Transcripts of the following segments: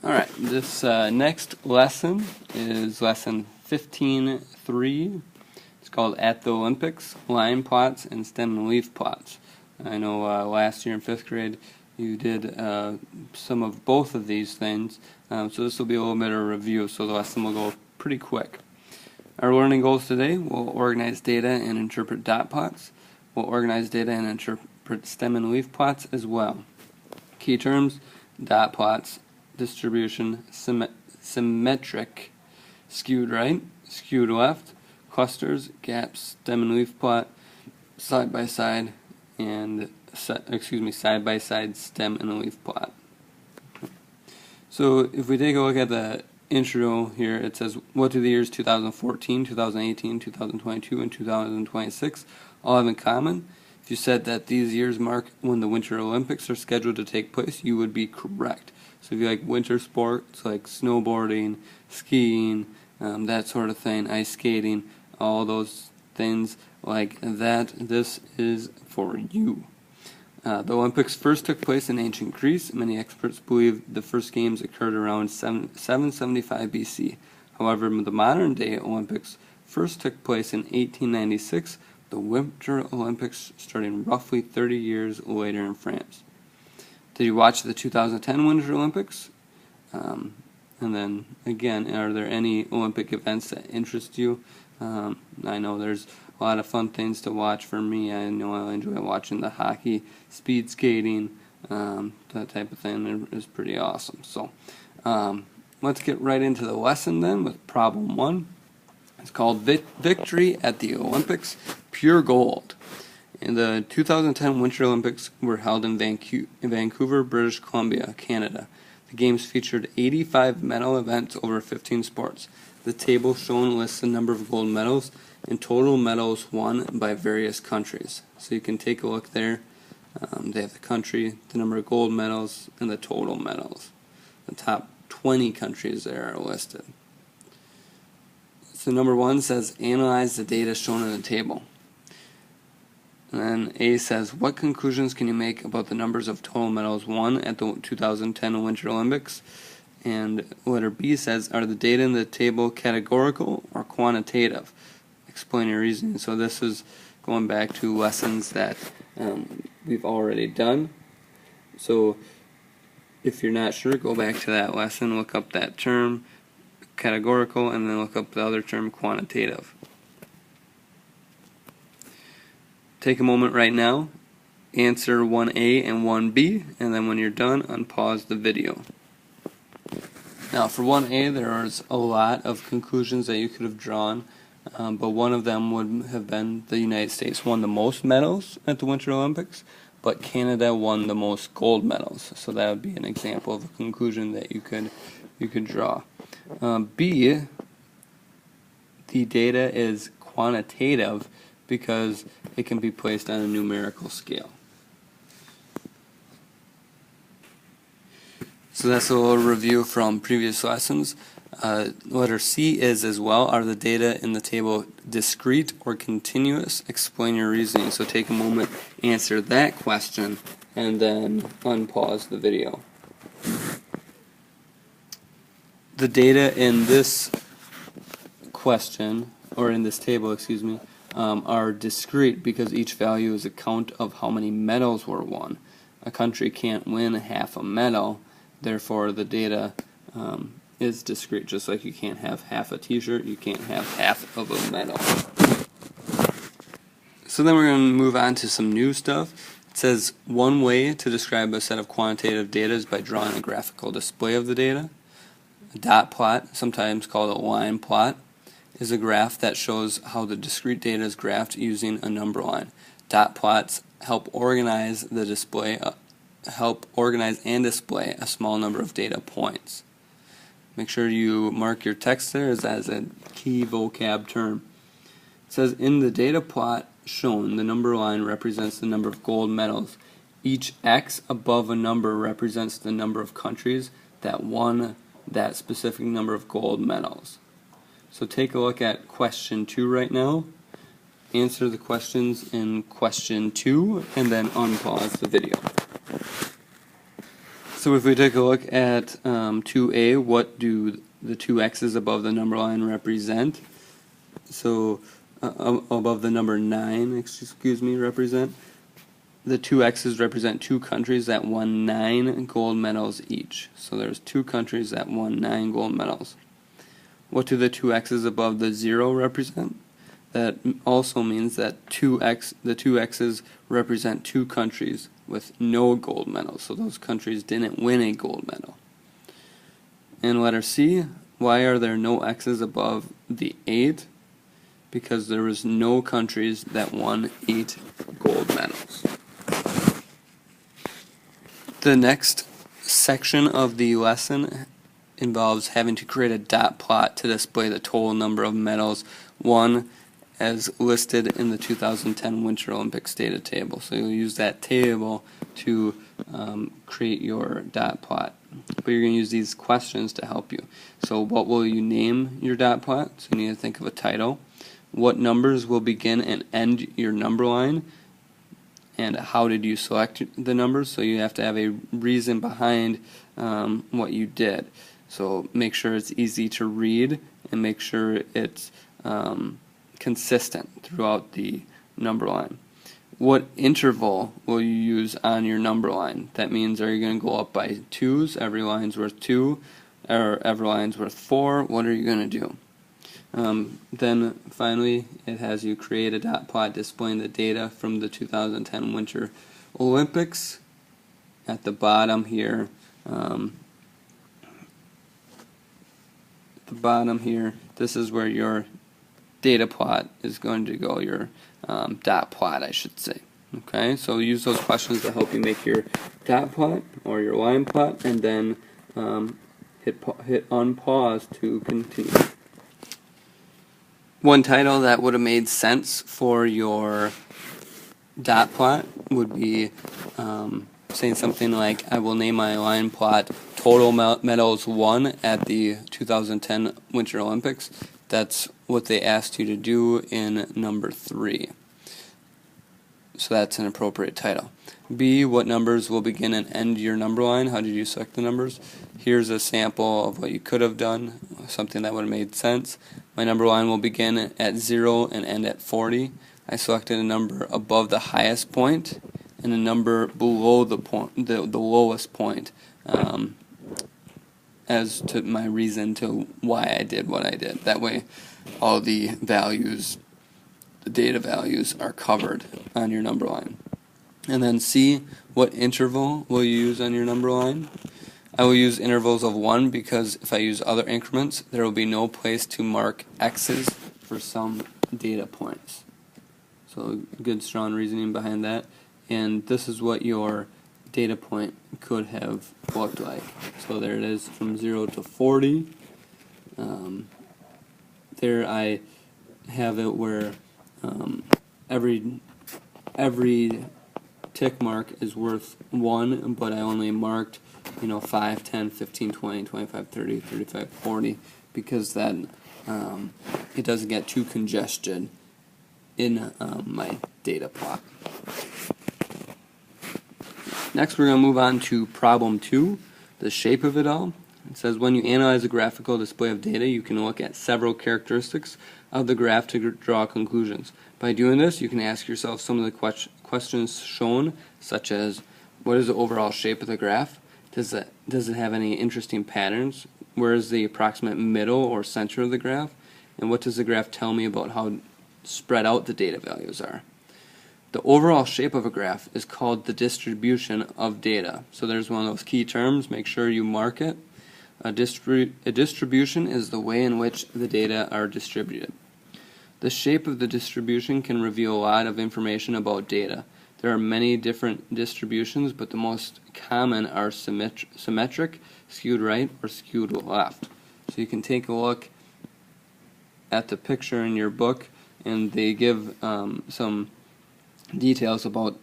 Alright, this next lesson is lesson 15.3. It's called At the Olympics, Line Plots and Stem and Leaf Plots. I know last year in 5th grade you did some of both of these things, so this will be a little bit of a review, so the lesson will go pretty quick. Our learning goals today: we'll organize data and interpret dot plots. We'll organize data and interpret stem and leaf plots as well. Key terms: dot plots, distribution, symmetric, skewed right, skewed left, clusters, gaps, stem and leaf plot, side by side, and side by side stem and leaf plot. So if we take a look at the intro here, it says, what do the years 2014, 2018, 2022, and 2026 all have in common? If you said that these years mark when the Winter Olympics are scheduled to take place, you would be correct. So if you like winter sports like snowboarding, skiing, that sort of thing, ice skating, all those things like that, this is for you. The Olympics first took place in ancient Greece. Many experts believe the first games occurred around 775 BC. However, the modern day Olympics first took place in 1896, the Winter Olympics starting roughly 30 years later in France. Did you watch the 2010 Winter Olympics? And then again, are there any Olympic events that interest you? I know there's a lot of fun things to watch for me. I know I enjoy watching the hockey, speed skating, that type of thing is pretty awesome. So let's get right into the lesson then with problem 1. It's called Victory at the Olympics, Pure Gold. And the 2010 Winter Olympics were held in Vancouver, British Columbia, Canada. The games featured 85 medal events over 15 sports. The table shown lists the number of gold medals and total medals won by various countries. So you can take a look there. They have the country, the number of gold medals, and the total medals. The top 20 countries there are listed. So number 1 says, analyze the data shown in the table. And then A says, what conclusions can you make about the numbers of total medals won at the 2010 Winter Olympics? And letter B says, are the data in the table categorical or quantitative? Explain your reasoning. So this is going back to lessons that we've already done. So if you're not sure, go back to that lesson, look up that term, categorical, and then look up the other term, quantitative. Take a moment right now, answer 1A and 1B, and then when you're done, unpause the video. Now for 1A, there's a lot of conclusions that you could have drawn, but one of them would have been the United States won the most medals at the Winter Olympics, but Canada won the most gold medals. So that would be an example of a conclusion that you could draw. B, the data is quantitative because it can be placed on a numerical scale. So that's a little review from previous lessons. Letter C is as well, are the data in the table discrete or continuous? Explain your reasoning. So take a moment, answer that question, and then unpause the video. The data in this question, or in this table, excuse me, are discrete because each value is a count of how many medals were won. A country can't win half a medal, therefore the data is discrete. Just like you can't have half a t-shirt, you can't have half of a medal. So then we're going to move on to some new stuff. It says one way to describe a set of quantitative data is by drawing a graphical display of the data. A dot plot, sometimes called a line plot, is a graph that shows how the discrete data is graphed using a number line. Dot plots help organize and display a small number of data points. Make sure you mark your text there as a key vocab term. It says, in the data plot shown, the number line represents the number of gold medals. Each X above a number represents the number of countries that won that specific number of gold medals. So take a look at question 2 right now. Answer the questions in question 2 and then unpause the video. So if we take a look at 2A, what do the two X's above the number line represent? So above the number 9, excuse me, represent. The two X's represent two countries that won 9 gold medals each. So there's two countries that won 9 gold medals. What do the two X's above the 0 represent? That also means that the two X's represent two countries with no gold medals. So those countries didn't win a gold medal. And letter C, why are there no X's above the 8? Because there was no countries that won 8 gold medals. The next section of the lesson involves having to create a dot plot to display the total number of medals won as listed in the 2010 Winter Olympics data table. So you'll use that table to create your dot plot. But you're going to use these questions to help you. So what will you name your dot plot? So you need to think of a title. What numbers will begin and end your number line? And how did you select the numbers? So you have to have a reason behind what you did. So make sure it's easy to read and make sure it's consistent throughout the number line. What interval will you use on your number line? That means, are you going to go up by 2s? Every line's worth 2, or every line's worth 4. What are you going to do? Then finally, it has you create a dot plot displaying the data from the 2010 Winter Olympics. At the bottom here, this is where your data plot is going to go, your dot plot, I should say. Okay, so use those questions to help you make your dot plot or your line plot, and then hit unpause to continue. One title that would have made sense for your dot plot would be saying something like, I will name my line plot total medals won at the 2010 Winter Olympics. That's what they asked you to do in number 3. So that's an appropriate title. B, what numbers will begin and end your number line? How did you select the numbers? Here's a sample of what you could have done, something that would have made sense. My number line will begin at 0 and end at 40. I selected a number above the highest point and a number below the lowest point as to my reason to why I did what I did. That way all the values, the data values, are covered on your number line. And then C, what interval will you use on your number line? I will use intervals of 1 because if I use other increments, there will be no place to mark X's for some data points. So good strong reasoning behind that. And this is what your data point could have looked like. So there it is from 0 to 40. There I have it where every tick mark is worth 1, but I only marked 5, 10, 15, 20, 25, 30, 35, 40 because then it doesn't get too congested in my data plot. Next we're going to move on to problem 2, the shape of it all. It says when you analyze a graphical display of data, you can look at several characteristics of the graph to draw conclusions. By doing this, you can ask yourself some of the questions shown, such as what is the overall shape of the graph? Does it have any interesting patterns? Where is the approximate middle or center of the graph? And what does the graph tell me about how spread out the data values are? The overall shape of a graph is called the distribution of data. So there's one of those key terms. Make sure you mark it. A distribution is the way in which the data are distributed. The shape of the distribution can reveal a lot of information about data. There are many different distributions, but the most common are symmetric, skewed right, or skewed left. So you can take a look at the picture in your book, and they give some details about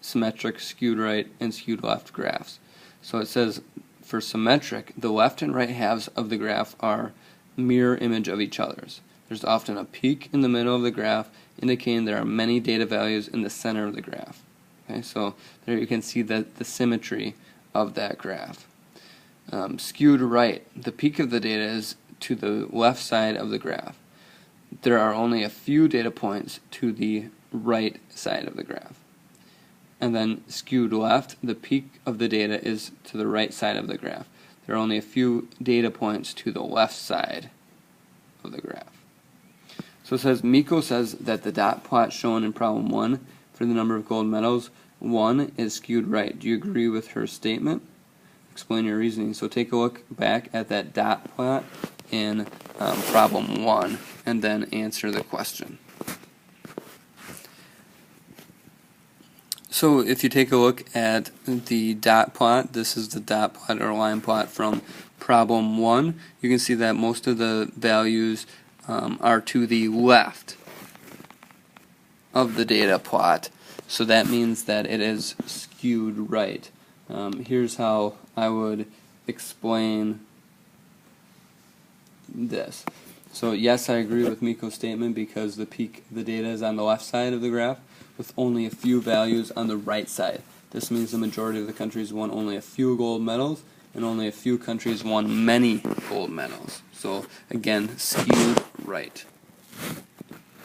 symmetric, skewed right, and skewed left graphs. So it says for symmetric, the left and right halves of the graph are mirror image of each other's. There's often a peak in the middle of the graph, indicating there are many data values in the center of the graph. Okay, so there you can see that the symmetry of that graph. Skewed right. The peak of the data is to the left side of the graph. There are only a few data points to the right side of the graph. And then skewed left, the peak of the data is to the right side of the graph. There are only a few data points to the left side of the graph. So it says, Miko says that the dot plot shown in problem 1 for the number of gold medals 1 is skewed right. Do you agree with her statement? Explain your reasoning. So take a look back at that dot plot in problem 1 and then answer the question. So if you take a look at the dot plot, this is the dot plot or line plot from problem 1. You can see that most of the values are to the left of the data plot. So that means that it is skewed right. Here's how I would explain this. So yes, I agree with Miko's statement because the peak of the data is on the left side of the graph with only a few values on the right side. This means the majority of the countries won only a few gold medals and only a few countries won many gold medals. So again, skewed right.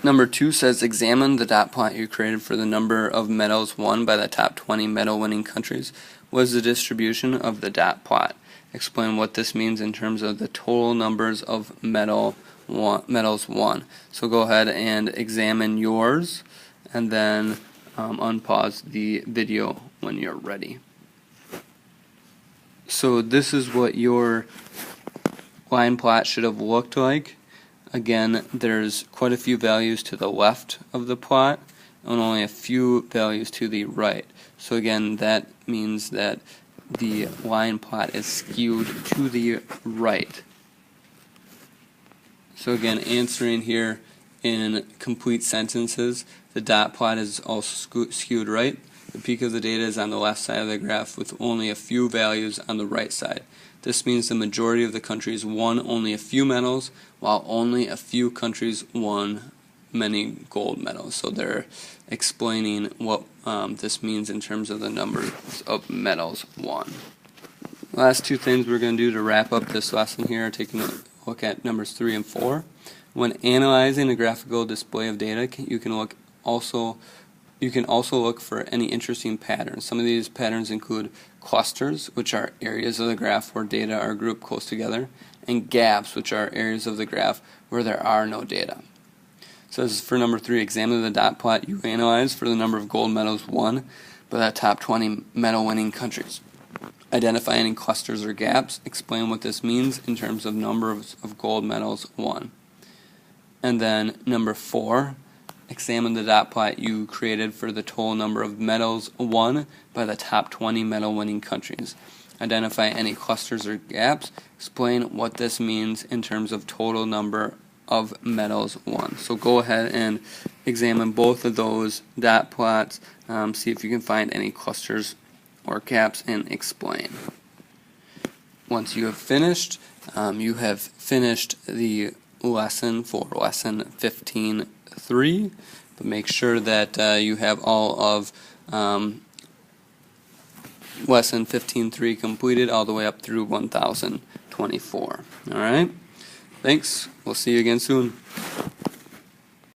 Number 2 says, examine the dot plot you created for the number of medals won by the top 20 medal winning countries. What is the distribution of the dot plot? Explain what this means in terms of the total numbers of medals won. So go ahead and examine yours and then unpause the video when you're ready. So this is what your line plot should have looked like. Again, there's quite a few values to the left of the plot and only a few values to the right. So again, that means that the line plot is skewed to the right. So again, answering here in complete sentences, the dot plot is also skewed right. The peak of the data is on the left side of the graph with only a few values on the right side. This means the majority of the countries won only a few medals, while only a few countries won many gold medals. So they're explaining what this means in terms of the numbers of medals won. Last two things we're going to do to wrap up this lesson here are taking a look at numbers 3 and 4. When analyzing a graphical display of data, you can also look for any interesting patterns. Some of these patterns include clusters, which are areas of the graph where data are grouped close together, and gaps, which are areas of the graph where there are no data. So this is for number 3, examine the dot plot you analyze for the number of gold medals won by the top 20 medal winning countries. Identify any clusters or gaps. Explain what this means in terms of number of gold medals won. And then number 4, examine the dot plot you created for the total number of medals won by the top 20 medal winning countries. Identify any clusters or gaps. Explain what this means in terms of total number of medals won. So go ahead and examine both of those dot plots, see if you can find any clusters or gaps, and explain. Once you have finished, the lesson for lesson 15.3, but make sure that you have all of lesson 15.3 completed all the way up through 1024. Alright? Thanks. We'll see you again soon.